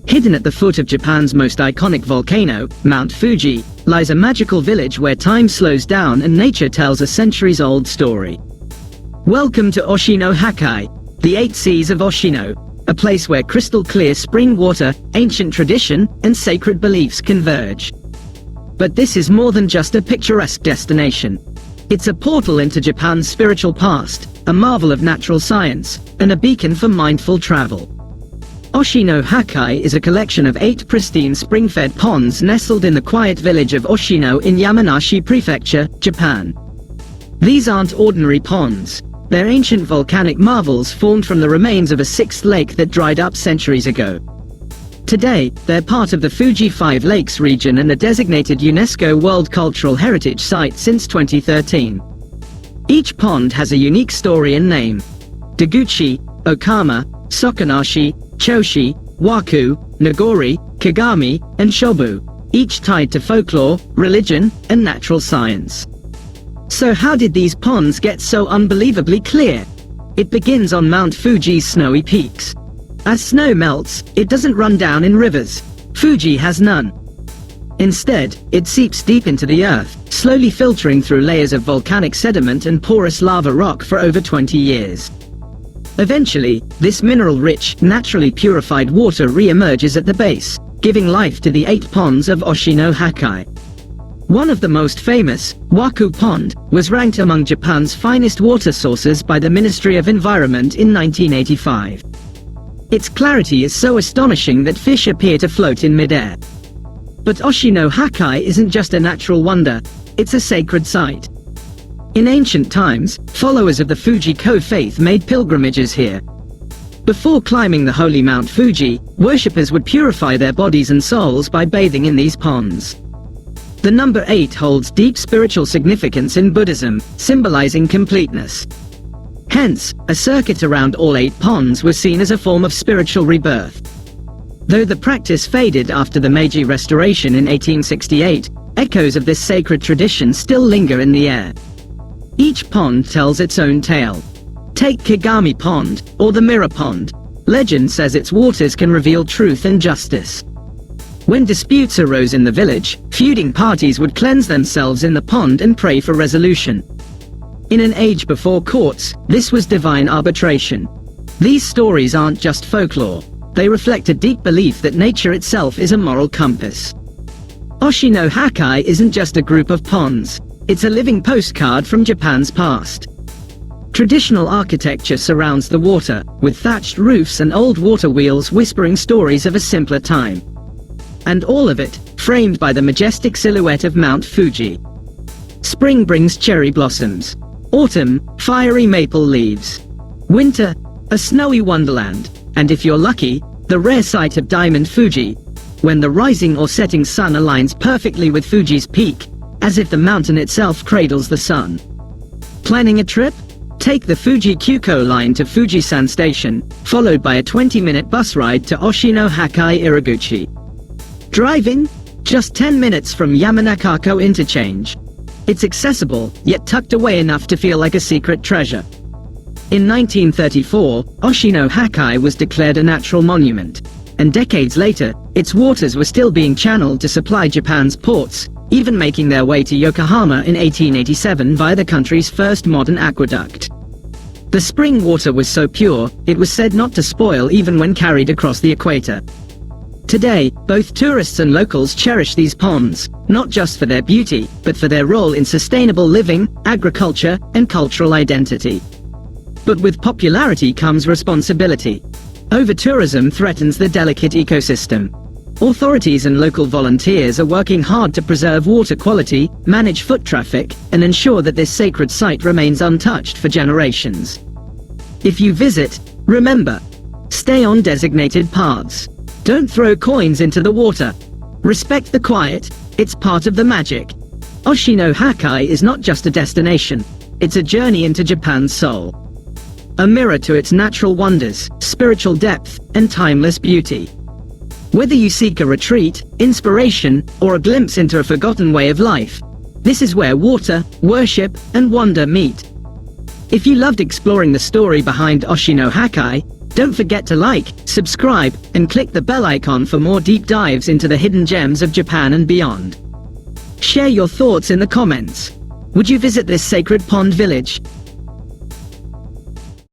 Hidden at the foot of Japan's most iconic volcano, Mount Fuji, lies a magical village where time slows down and nature tells a centuries-old story. Welcome to Oshino Hakkai, the 8 Seas of Oshino, a place where crystal-clear spring water, ancient tradition, and sacred beliefs converge. But this is more than just a picturesque destination. It's a portal into Japan's spiritual past, a marvel of natural science, and a beacon for mindful travel. Oshino Hakkai is a collection of 8 pristine spring-fed ponds nestled in the quiet village of Oshino in Yamanashi Prefecture, Japan. These aren't ordinary ponds. They're ancient volcanic marvels formed from the remains of a 6th lake that dried up centuries ago. Today, they're part of the Fuji 5 Lakes region and a designated UNESCO World Cultural Heritage Site since 2013. Each pond has a unique story and name: Daguchi, Okama, Sokanashi, Choshi, Waku, Nagori, Kagami, and Shobu, each tied to folklore, religion, and natural science. So how did these ponds get so unbelievably clear? It begins on Mount Fuji's snowy peaks. As snow melts, it doesn't run down in rivers. Fuji has none. Instead, it seeps deep into the earth, slowly filtering through layers of volcanic sediment and porous lava rock for over 20 years. Eventually, this mineral-rich, naturally purified water re-emerges at the base, giving life to the 8 ponds of Oshino Hakkai. One of the most famous, Waku Pond, was ranked among Japan's finest water sources by the Ministry of Environment in 1985. Its clarity is so astonishing that fish appear to float in midair. But Oshino Hakkai isn't just a natural wonder, it's a sacred site. In ancient times, followers of the Fuji-ko faith made pilgrimages here. Before climbing the holy Mount Fuji, worshippers would purify their bodies and souls by bathing in these ponds. The number 8 holds deep spiritual significance in Buddhism, symbolizing completeness. Hence, a circuit around all 8 ponds was seen as a form of spiritual rebirth. Though the practice faded after the Meiji Restoration in 1868, echoes of this sacred tradition still linger in the air. Each pond tells its own tale. Take Kagami Pond, or the Mirror Pond. Legend says its waters can reveal truth and justice. When disputes arose in the village, feuding parties would cleanse themselves in the pond and pray for resolution. In an age before courts, this was divine arbitration. These stories aren't just folklore. They reflect a deep belief that nature itself is a moral compass. Oshino Hakkai isn't just a group of ponds. It's a living postcard from Japan's past. Traditional architecture surrounds the water, with thatched roofs and old water wheels whispering stories of a simpler time. And all of it, framed by the majestic silhouette of Mount Fuji. Spring brings cherry blossoms. Autumn, fiery maple leaves. Winter, a snowy wonderland. And if you're lucky, the rare sight of Diamond Fuji, when the rising or setting sun aligns perfectly with Fuji's peak, as if the mountain itself cradles the sun. Planning a trip? Take the Fuji Kyuko line to Fujisan Station, followed by a 20-minute bus ride to Oshino Hakkai Iraguchi. Driving? Just 10 minutes from Yamanakako Interchange. It's accessible, yet tucked away enough to feel like a secret treasure. In 1934, Oshino Hakkai was declared a natural monument, and decades later, its waters were still being channeled to supply Japan's ports, even making their way to Yokohama in 1887 via the country's first modern aqueduct. The spring water was so pure, it was said not to spoil even when carried across the equator. Today, both tourists and locals cherish these ponds, not just for their beauty, but for their role in sustainable living, agriculture, and cultural identity. But with popularity comes responsibility. Over-tourism threatens the delicate ecosystem. Authorities and local volunteers are working hard to preserve water quality, manage foot traffic, and ensure that this sacred site remains untouched for generations. If you visit, remember, stay on designated paths. Don't throw coins into the water. Respect the quiet, it's part of the magic. Oshino Hakkai is not just a destination, it's a journey into Japan's soul. A mirror to its natural wonders, spiritual depth, and timeless beauty. Whether you seek a retreat, inspiration, or a glimpse into a forgotten way of life, this is where water, worship, and wonder meet. If you loved exploring the story behind Oshino Hakkai, Don't forget to like, subscribe, and click the bell icon for more deep dives into the hidden gems of Japan and beyond. Share your thoughts in the comments. Would you visit this sacred pond village?